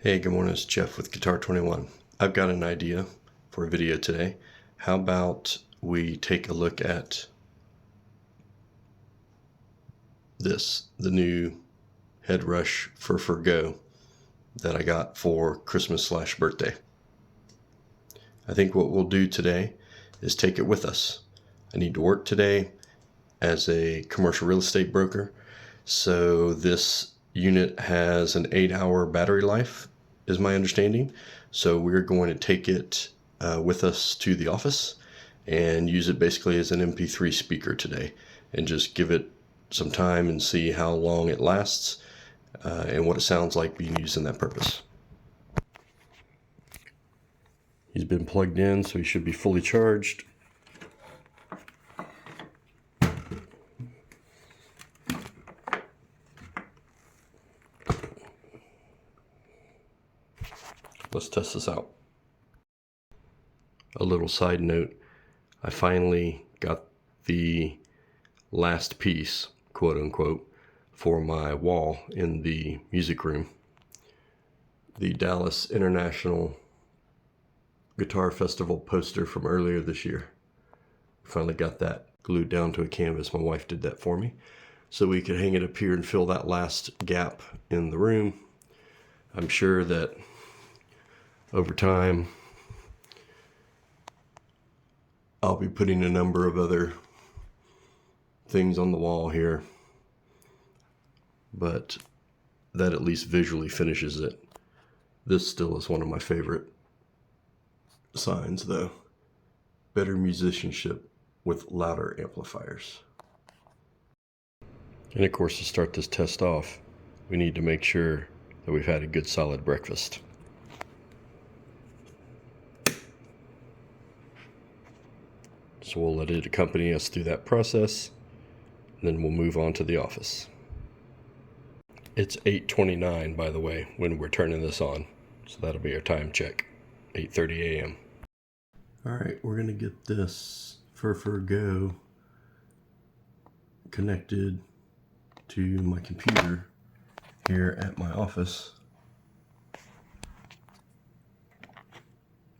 Hey, good morning, it's Jeff with Guitar 21. I've got an idea for a video today. How about we take a look at this, the new Headrush FRFR-Go that I got for Christmas/birthday. I think what we'll do today is take it with us. I need to work today as a commercial real estate broker, so this unit has an 8-hour battery life, is my understanding. So we're going to take it with us to the office and use it basically as an MP3 speaker today, and just give it some time and see how long it lasts and what it sounds like being used in that purpose. He's been plugged in, so he should be fully charged. Let's test this out. A little side note, I finally got the last piece, quote unquote, for my wall in the music room. The Dallas International Guitar Festival poster from earlier this year. Finally got that glued down to a canvas. My wife did that for me, so we could hang it up here and fill that last gap in the room. I'm sure that over time I'll be putting a number of other things on the wall here, but that at least visually finishes it. This still is one of my favorite signs though. Better musicianship with louder amplifiers. And of course, to start this test off, we need to make sure that we've had a good solid breakfast. So we'll let it accompany us through that process, and then we'll move on to the office. It's 8:29, by the way, when we're turning this on. So that'll be our time check, 8:30 a.m. All right, we're gonna get this FRFR-Go connected to my computer here at my office,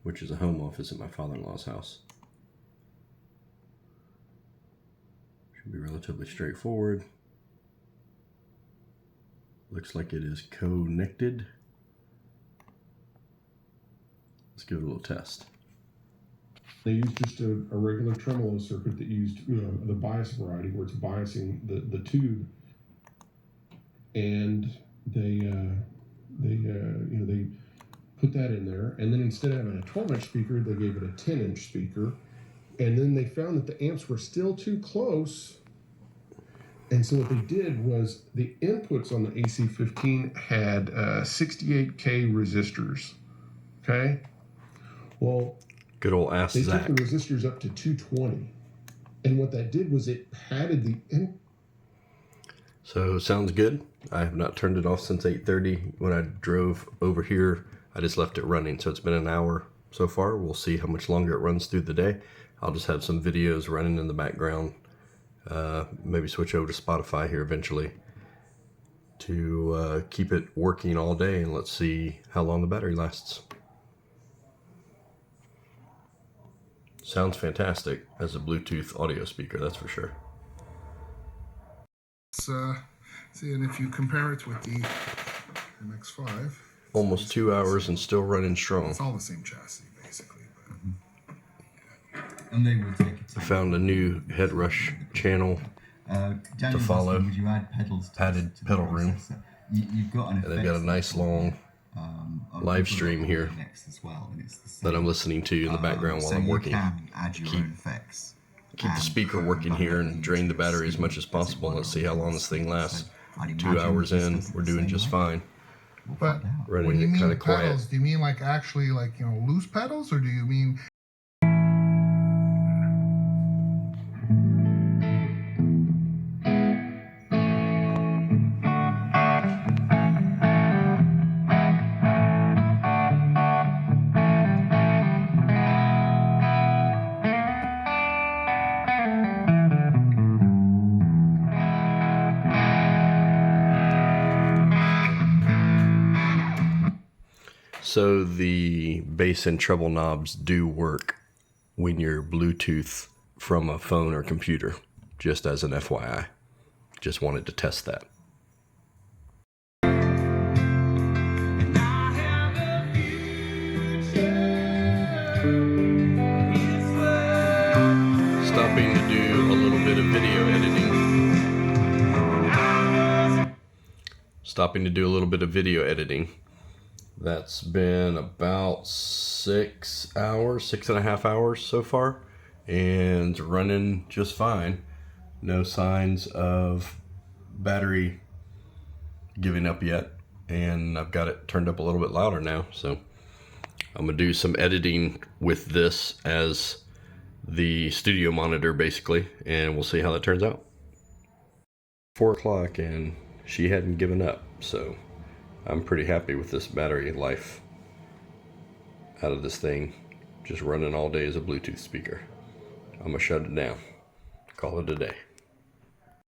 which is a home office at my father-in-law's house. Should be relatively straightforward. Looks like it is connected. Let's give it a little test. They used just a regular tremolo circuit that used, the bias variety, where it's biasing the tube, and they put that in there, and then instead of having a 12-inch speaker, they gave it a 10-inch speaker, and then they found that the amps were still too close, and so what they did was the inputs on the AC-15 had 68K resistors. Okay, well, good old ass they Zach. took the resistors up to 220, and what that did was it padded the So sounds good. I have not turned it off since 8:30. When I drove over here, I just left it running. So it's been an hour so far. We'll see how much longer it runs through the day. I'll just have some videos running in the background. Maybe switch over to Spotify here eventually to keep it working all day, and let's see how long the battery lasts. Sounds fantastic as a Bluetooth audio speaker, that's for sure. See, and if you compare it with the MX-5, almost 2 hours and still running strong. it's all the same chassis basically. But and they will take it. I found a new Headrush channel to follow. Would you add pedals to Added to the pedal room. processor? You've got an And they've got a nice long live stream here as well, and it's the same. that I'm listening to in the background while so I'm you working. can add your own effects. Keep the and speaker put working them here back and drain the into battery as scheme much as possible. Let's see how long this thing lasts. So I'd 2 imagine hours this in, does it we're the doing same just way. fine. but Running when you it mean kind of quiet. pedals, do you mean like actually like loose pedals, or do you mean So the bass and treble knobs do work when you're Bluetooth from a phone or computer, just as an FYI. Just wanted to test that. Stopping to do a little bit of video editing. That's been about 6 hours, 6.5 hours so far, and running just fine. No signs of battery giving up yet, and I've got it turned up a little bit louder now, so I'm gonna do some editing with this as the studio monitor basically, and we'll see how that turns out. 4 o'clock and she hadn't given up, so I'm pretty happy with this battery life out of this thing, just running all day as a Bluetooth speaker. I'm gonna shut it down, call it a day.